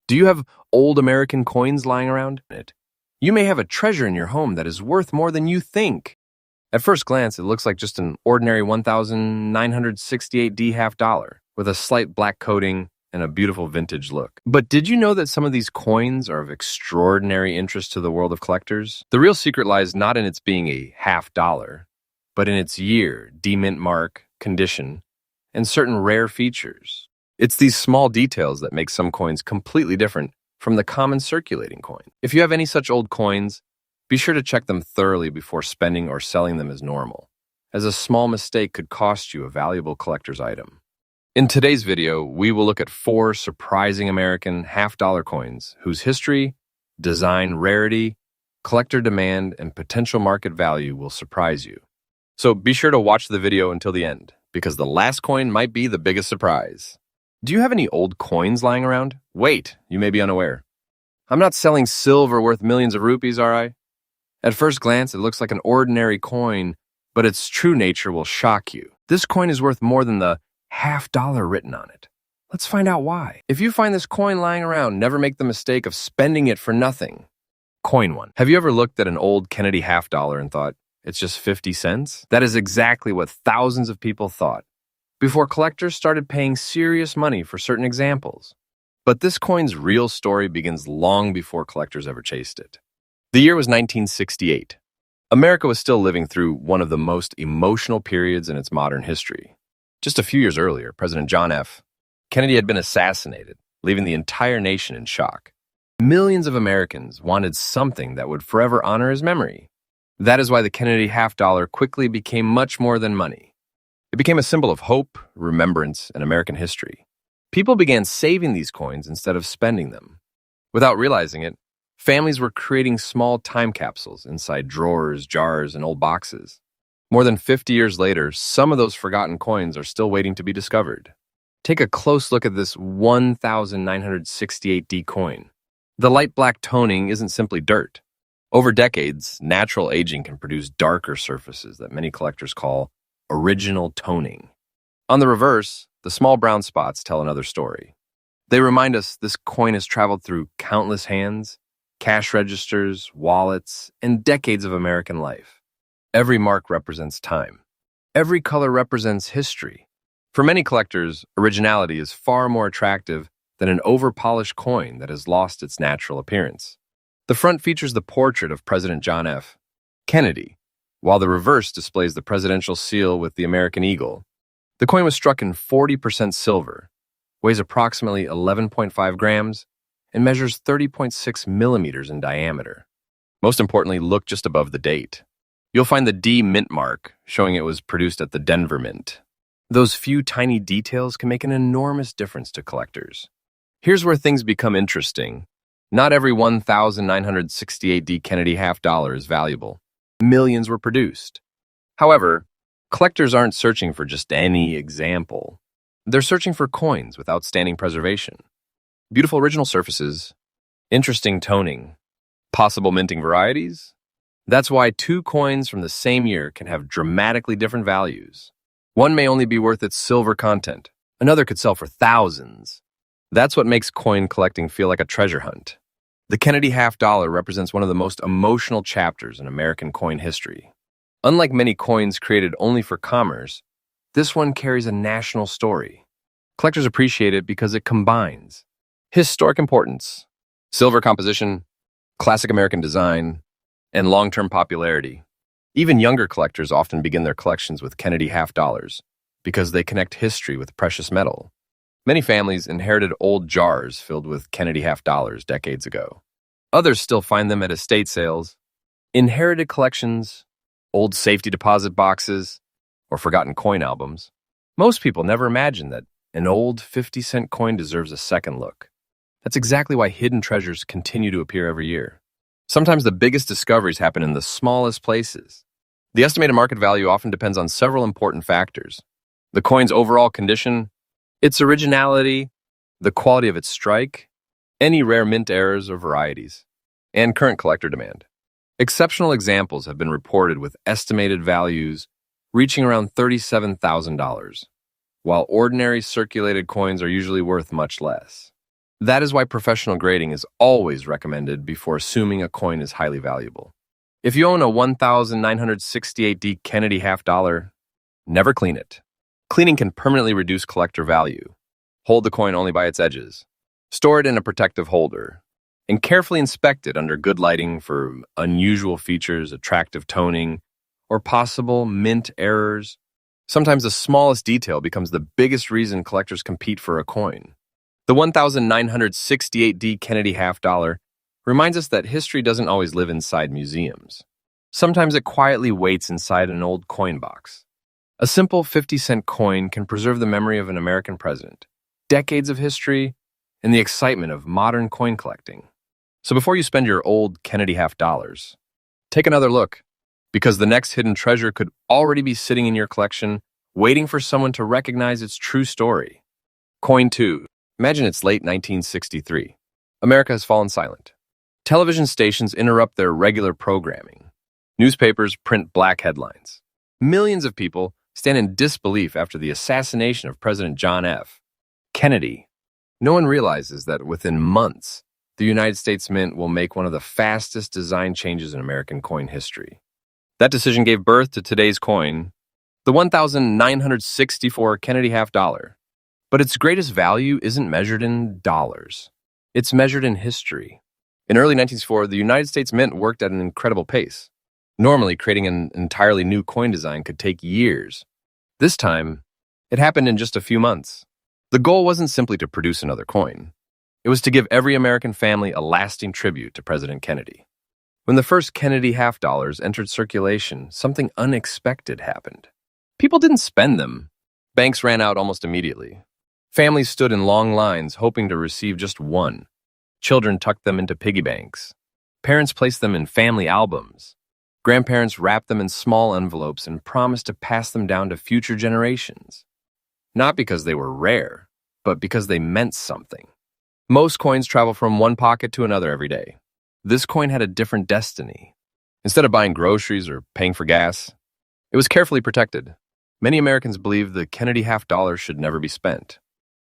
Do you have old American coins lying around? You may have a treasure in your home that is worth more than you think. At first glance, it looks like just an ordinary 1968D half dollar with a slight black coating and a beautiful vintage look. But did you know that some of these coins are of extraordinary interest to the world of collectors? The real secret lies not in its being a half dollar, but in its year, demint mark, condition, and certain rare features. It's these small details that make some coins completely different from the common circulating coin. If you have any such old coins, be sure to check them thoroughly before spending or selling them as normal, as a small mistake could cost you a valuable collector's item. In today's video, we will look at 4 surprising American half-dollar coins whose history, design, rarity, collector demand, and potential market value will surprise you. So be sure to watch the video until the end, because the last coin might be the biggest surprise. Do you have any old coins lying around? Wait, you may be unaware. I'm not selling silver worth millions of rupees, are I? At first glance, it looks like an ordinary coin, but its true nature will shock you. This coin is worth more than the half dollar written on it. Let's find out why. If you find this coin lying around, never make the mistake of spending it for nothing. Coin 1. Have you ever looked at an old Kennedy half dollar and thought, it's just 50 cents? That is exactly what thousands of people thought before collectors started paying serious money for certain examples. But this coin's real story begins long before collectors ever chased it. The year was 1968. America was still living through one of the most emotional periods in its modern history. Just a few years earlier, President John F. Kennedy had been assassinated, leaving the entire nation in shock. Millions of Americans wanted something that would forever honor his memory. That is why the Kennedy half dollar quickly became much more than money. It became a symbol of hope, remembrance, and American history. People began saving these coins instead of spending them. Without realizing it, families were creating small time capsules inside drawers, jars, and old boxes. More than 50 years later, some of those forgotten coins are still waiting to be discovered. Take a close look at this 1968D coin. The light black toning isn't simply dirt. Over decades, natural aging can produce darker surfaces that many collectors call original toning. On the reverse, the small brown spots tell another story. They remind us this coin has traveled through countless hands, cash registers, wallets, and decades of American life. Every mark represents time. Every color represents history. For many collectors, originality is far more attractive than an over-polished coin that has lost its natural appearance. The front features the portrait of President John F. Kennedy, while the reverse displays the presidential seal with the American eagle. The coin was struck in 40% silver, weighs approximately 11.5 grams, and measures 30.6 millimeters in diameter. Most importantly, look just above the date. You'll find the D mint mark, showing it was produced at the Denver Mint. Those few tiny details can make an enormous difference to collectors. Here's where things become interesting. Not every 1968D Kennedy half dollar is valuable. Millions were produced. However, collectors aren't searching for just any example. They're searching for coins with outstanding preservation, beautiful original surfaces, interesting toning, possible minting varieties. That's why 2 coins from the same year can have dramatically different values. One may only be worth its silver content. Another could sell for thousands. That's what makes coin collecting feel like a treasure hunt. The Kennedy half dollar represents one of the most emotional chapters in American coin history. Unlike many coins created only for commerce, this one carries a national story. Collectors appreciate it because it combines historic importance, silver composition, classic American design, and long-term popularity. Even younger collectors often begin their collections with Kennedy half dollars because they connect history with precious metal. Many families inherited old jars filled with Kennedy half dollars decades ago. Others still find them at estate sales, inherited collections, old safety deposit boxes, or forgotten coin albums. Most people never imagine that an old 50-cent coin deserves a second look. That's exactly why hidden treasures continue to appear every year. Sometimes the biggest discoveries happen in the smallest places. The estimated market value often depends on several important factors: the coin's overall condition, its originality, the quality of its strike, any rare mint errors or varieties, and current collector demand. Exceptional examples have been reported with estimated values reaching around $37,000, while ordinary circulated coins are usually worth much less. That is why professional grading is always recommended before assuming a coin is highly valuable. If you own a 1968D Kennedy half dollar, never clean it. Cleaning can permanently reduce collector value. Hold the coin only by its edges. Store it in a protective holder. And carefully inspect it under good lighting for unusual features, attractive toning, or possible mint errors. Sometimes the smallest detail becomes the biggest reason collectors compete for a coin. The 1968D Kennedy half dollar reminds us that history doesn't always live inside museums. Sometimes it quietly waits inside an old coin box. A simple 50-cent coin can preserve the memory of an American president, decades of history, and the excitement of modern coin collecting. So before you spend your old Kennedy half dollars, take another look, because the next hidden treasure could already be sitting in your collection, waiting for someone to recognize its true story. Coin 2. Imagine it's late 1963. America has fallen silent. Television stations interrupt their regular programming. Newspapers print black headlines. Millions of people stand in disbelief after the assassination of President John F. Kennedy. No one realizes that within months, the United States Mint will make one of the fastest design changes in American coin history. That decision gave birth to today's coin, the 1964 Kennedy half dollar. But its greatest value isn't measured in dollars. It's measured in history. In early 1964, the United States Mint worked at an incredible pace. Normally, creating an entirely new coin design could take years. This time, it happened in just a few months. The goal wasn't simply to produce another coin. It was to give every American family a lasting tribute to President Kennedy. When the first Kennedy half dollars entered circulation, something unexpected happened. People didn't spend them. Banks ran out almost immediately. Families stood in long lines hoping to receive just one. Children tucked them into piggy banks. Parents placed them in family albums. Grandparents wrapped them in small envelopes and promised to pass them down to future generations. Not because they were rare, but because they meant something. Most coins travel from one pocket to another every day. This coin had a different destiny. Instead of buying groceries or paying for gas, it was carefully protected. Many Americans believe the Kennedy half dollar should never be spent.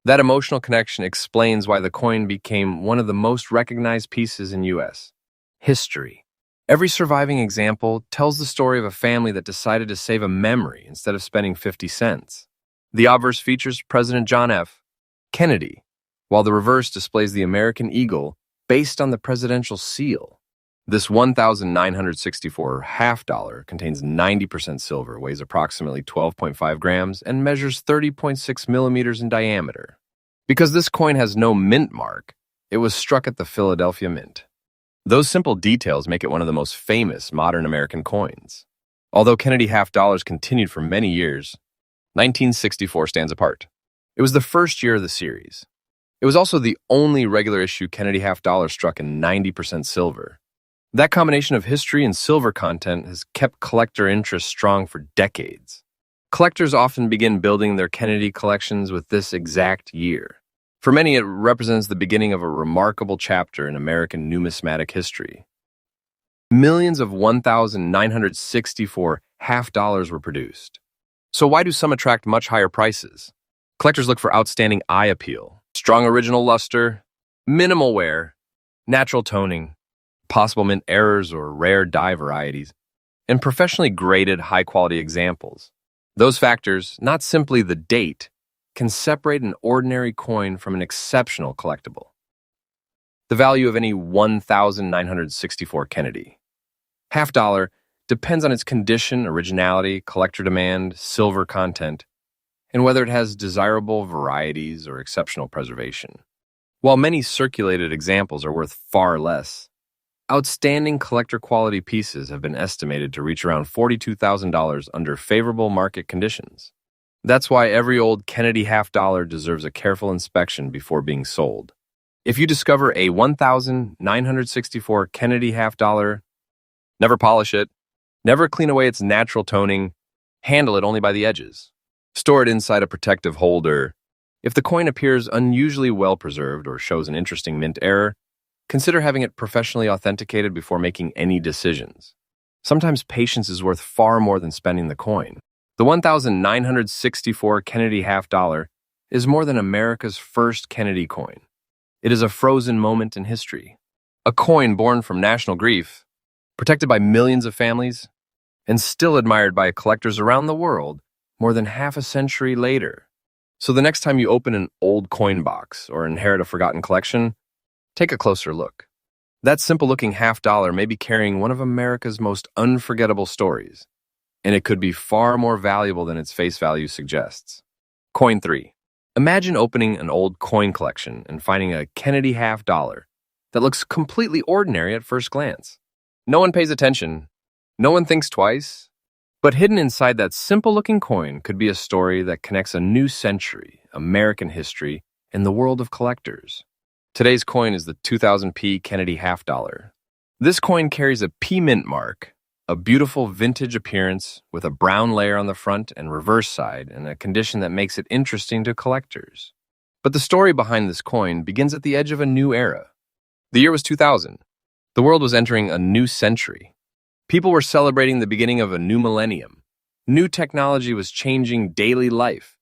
That emotional connection explains why the coin became one of the most recognized pieces in U.S. history. Every surviving example tells the story of a family that decided to save a memory instead of spending 50 cents. The obverse features President John F. Kennedy, while the reverse displays the American eagle based on the presidential seal. This 1964 half dollar contains 90% silver, weighs approximately 12.5 grams, and measures 30.6 millimeters in diameter. Because this coin has no mint mark, it was struck at the Philadelphia Mint. Those simple details make it one of the most famous modern American coins. Although Kennedy half dollars continued for many years, 1964 stands apart. It was the first year of the series. It was also the only regular issue Kennedy half dollar struck in 90% silver. That combination of history and silver content has kept collector interest strong for decades. Collectors often begin building their Kennedy collections with this exact year. For many, it represents the beginning of a remarkable chapter in American numismatic history. Millions of 1964 half dollars were produced. So why do some attract much higher prices? Collectors look for outstanding eye appeal, strong original luster, minimal wear, natural toning, possible mint errors or rare die varieties, and professionally graded high-quality examples. Those factors, not simply the date, can separate an ordinary coin from an exceptional collectible. The value of any 1964 Kennedy half dollar depends on its condition, originality, collector demand, silver content, and whether it has desirable varieties or exceptional preservation. While many circulated examples are worth far less, outstanding collector quality pieces have been estimated to reach around $42,000 under favorable market conditions. That's why every old Kennedy half dollar deserves a careful inspection before being sold. If you discover a 1964 Kennedy half dollar, never polish it, never clean away its natural toning, handle it only by the edges. Store it inside a protective holder. If the coin appears unusually well preserved or shows an interesting mint error, consider having it professionally authenticated before making any decisions. Sometimes patience is worth far more than spending the coin. The 1964 Kennedy half dollar is more than America's first Kennedy coin. It is a frozen moment in history. A coin born from national grief, protected by millions of families, and still admired by collectors around the world more than half a century later. So the next time you open an old coin box or inherit a forgotten collection, take a closer look. That simple-looking $50 may be carrying one of America's most unforgettable stories, and it could be far more valuable than its face value suggests. Coin 3. Imagine opening an old coin collection and finding a Kennedy $50 that looks completely ordinary at first glance. No one pays attention. No one thinks twice. But hidden inside that simple-looking coin could be a story that connects a new century, American history, and the world of collectors. Today's coin is the 2000p Kennedy $50. This coin carries a P mint mark, a beautiful vintage appearance with a brown layer on the front and reverse side, and a condition that makes it interesting to collectors. But the story behind this coin begins at the edge of a new era. The year was 2000. The world was entering a new century. People were celebrating the beginning of a new millennium. New technology was changing daily life,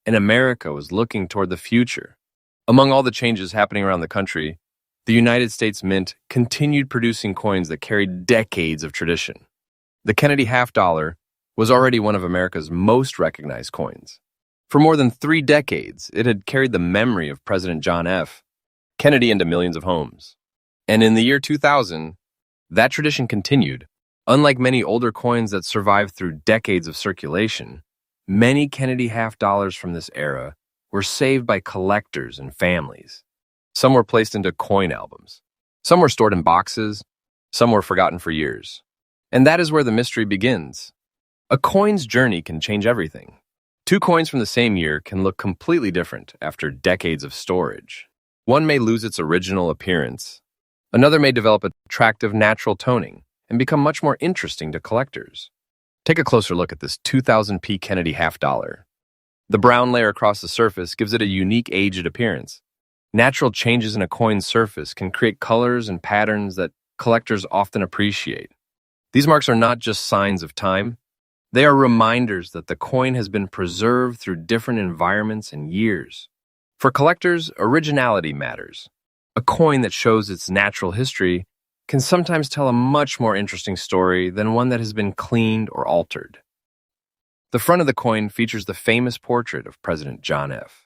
and America was looking toward the future. Among all the changes happening around the country, the United States Mint continued producing coins that carried decades of tradition. The Kennedy $50 was already one of America's most recognized coins. For more than 3 decades, it had carried the memory of President John F. Kennedy into millions of homes. And in the year 2000, that tradition continued. Unlike many older coins that survived through decades of circulation, many Kennedy $50 from this era were saved by collectors and families. Some were placed into coin albums. Some were stored in boxes. Some were forgotten for years. And that is where the mystery begins. A coin's journey can change everything. 2 coins from the same year can look completely different after decades of storage. One may lose its original appearance. Another may develop attractive natural toning and become much more interesting to collectors. Take a closer look at this 2000p Kennedy $50. The brown layer across the surface gives it a unique aged appearance. Natural changes in a coin's surface can create colors and patterns that collectors often appreciate. These marks are not just signs of time. They are reminders that the coin has been preserved through different environments and years. For collectors, originality matters. A coin that shows its natural history can sometimes tell a much more interesting story than one that has been cleaned or altered. The front of the coin features the famous portrait of President John F.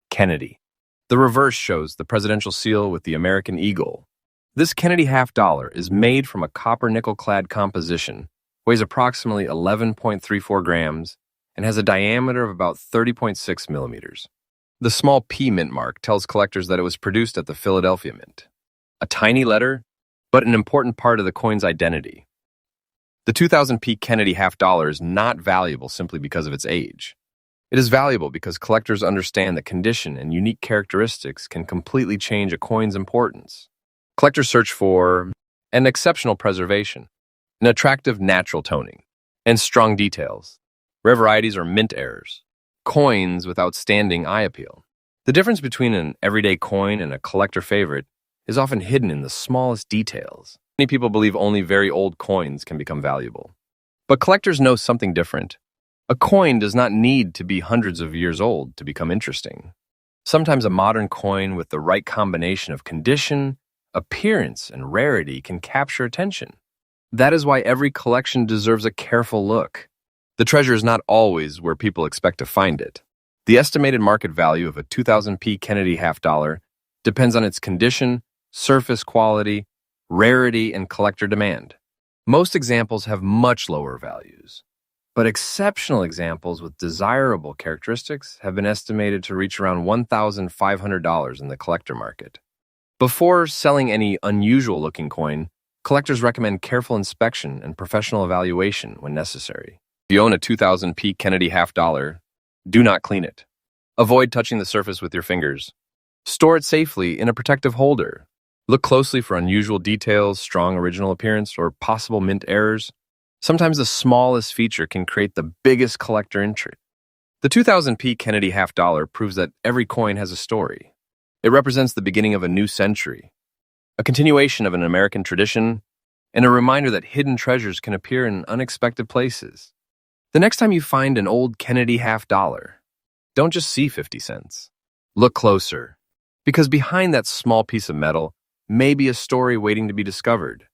Kennedy. The reverse shows the presidential seal with the American eagle. This Kennedy $50 is made from a copper nickel-clad composition, weighs approximately 11.34 grams, and has a diameter of about 30.6 millimeters. The small P mint mark tells collectors that it was produced at the Philadelphia Mint. A tiny letter, but an important part of the coin's identity. The 2000p Kennedy $50 is not valuable simply because of its age. It is valuable because collectors understand that condition and unique characteristics can completely change a coin's importance. Collectors search for an exceptional preservation, an attractive natural toning, and strong details. Rare varieties are mint errors, coins with outstanding eye appeal. The difference between an everyday coin and a collector favorite is often hidden in the smallest details. Many people believe only very old coins can become valuable. But collectors know something different. A coin does not need to be hundreds of years old to become interesting. Sometimes a modern coin with the right combination of condition, appearance, and rarity can capture attention. That is why every collection deserves a careful look. The treasure is not always where people expect to find it. The estimated market value of a 2000p Kennedy $50 depends on its condition, surface quality, rarity, and collector demand. Most examples have much lower values, but exceptional examples with desirable characteristics have been estimated to reach around $1,500 in the collector market. Before selling any unusual-looking coin, collectors recommend careful inspection and professional evaluation when necessary. If you own a 2000p Kennedy $50, do not clean it. Avoid touching the surface with your fingers. Store it safely in a protective holder. Look closely for unusual details, strong original appearance, or possible mint errors. Sometimes the smallest feature can create the biggest collector interest. The 2000p Kennedy $50 proves that every coin has a story. It represents the beginning of a new century, a continuation of an American tradition, and a reminder that hidden treasures can appear in unexpected places. The next time you find an old Kennedy $50, don't just see 50 cents. Look closer. Because behind that small piece of metal may be a story waiting to be discovered.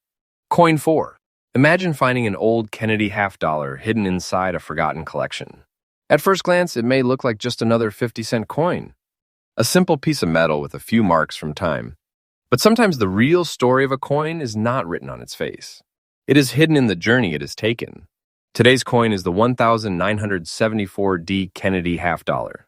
Coin 4. Imagine finding an old Kennedy half-dollar hidden inside a forgotten collection. At first glance, it may look like just another 50-cent coin, a simple piece of metal with a few marks from time. But sometimes the real story of a coin is not written on its face. It is hidden in the journey it has taken. Today's coin is the 1974D Kennedy half-dollar.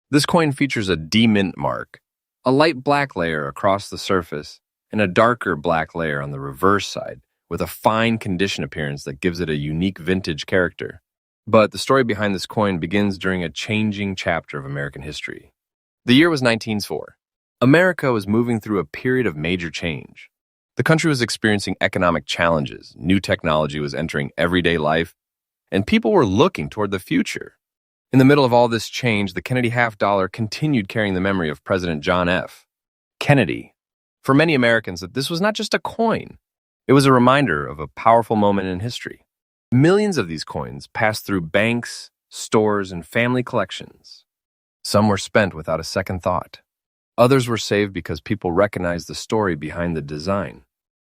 This coin features a D-mint mark, a light black layer across the surface, and a darker black layer on the reverse side, with a fine condition appearance that gives it a unique vintage character. But the story behind this coin begins during a changing chapter of American history. The year was 1904. America was moving through a period of major change. The country was experiencing economic challenges, new technology was entering everyday life, and people were looking toward the future. In the middle of all this change, the Kennedy half-dollar continued carrying the memory of President John F. Kennedy. For many Americans, that this was not just a coin. It was a reminder of a powerful moment in history. Millions of these coins passed through banks, stores, and family collections. Some were spent without a second thought. Others were saved because people recognized the story behind the design.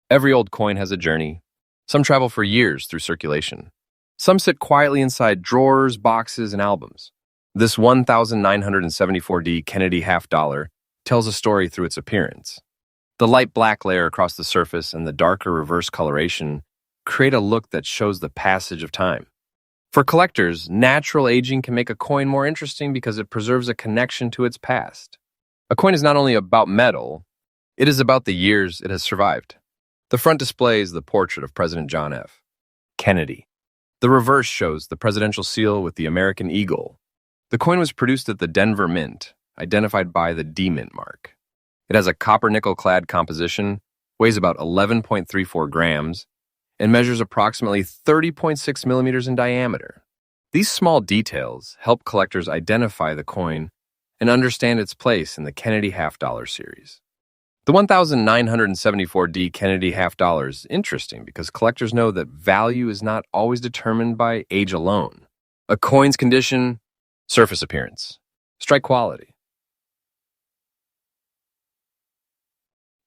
Every old coin has a journey. Some travel for years through circulation. Some sit quietly inside drawers, boxes, and albums. This 1974D Kennedy half-dollar tells a story through its appearance. The light black layer across the surface and the darker reverse coloration create a look that shows the passage of time. For collectors, natural aging can make a coin more interesting because it preserves a connection to its past. A coin is not only about metal, it is about the years it has survived. The front displays the portrait of President John F. Kennedy. The reverse shows the presidential seal with the American eagle. The coin was produced at the Denver Mint, identified by the D-Mint mark. It has a copper-nickel-clad composition, weighs about 11.34 grams, and measures approximately 30.6 millimeters in diameter. These small details help collectors identify the coin and understand its place in the Kennedy half-dollar series. The 1974D Kennedy half-dollar is interesting because collectors know that value is not always determined by age alone. A coin's condition, surface appearance, strike quality,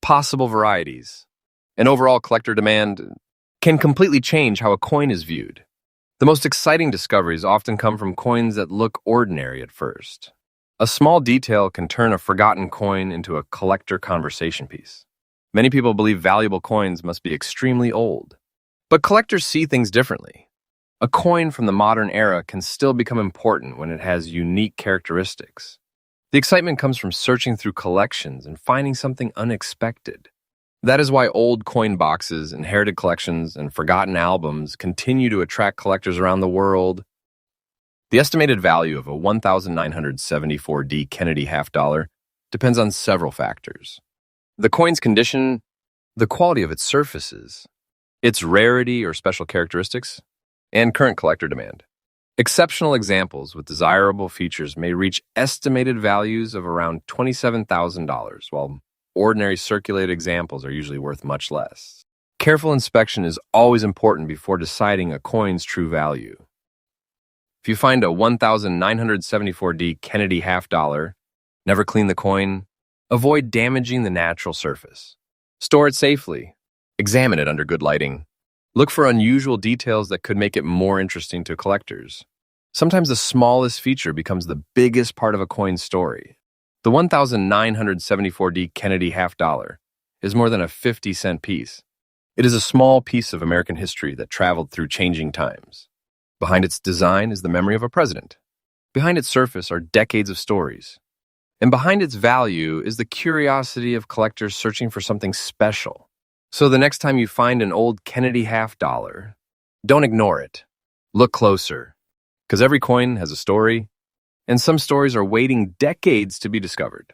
possible varieties, and overall collector demand can completely change how a coin is viewed. The most exciting discoveries often come from coins that look ordinary at first. A small detail can turn a forgotten coin into a collector conversation piece. Many people believe valuable coins must be extremely old, but collectors see things differently. A coin from the modern era can still become important when it has unique characteristics. The excitement comes from searching through collections and finding something unexpected. That is why old coin boxes, inherited collections, and forgotten albums continue to attract collectors around the world. The estimated value of a 1974D Kennedy half-dollar depends on several factors. The coin's condition, the quality of its surfaces, its rarity or special characteristics, and current collector demand. Exceptional examples with desirable features may reach estimated values of around $27,000, while ordinary circulated examples are usually worth much less. Careful inspection is always important before deciding a coin's true value. If you find a 1974D Kennedy half-dollar, never clean the coin, avoid damaging the natural surface. Store it safely. Examine it under good lighting. Look for unusual details that could make it more interesting to collectors. Sometimes the smallest feature becomes the biggest part of a coin's story. The 1974D Kennedy half-dollar is more than a 50-cent piece. It is a small piece of American history that traveled through changing times. Behind its design is the memory of a president. Behind its surface are decades of stories. And behind its value is the curiosity of collectors searching for something special. So the next time you find an old Kennedy half-dollar, don't ignore it. Look closer, because every coin has a story, and some stories are waiting decades to be discovered.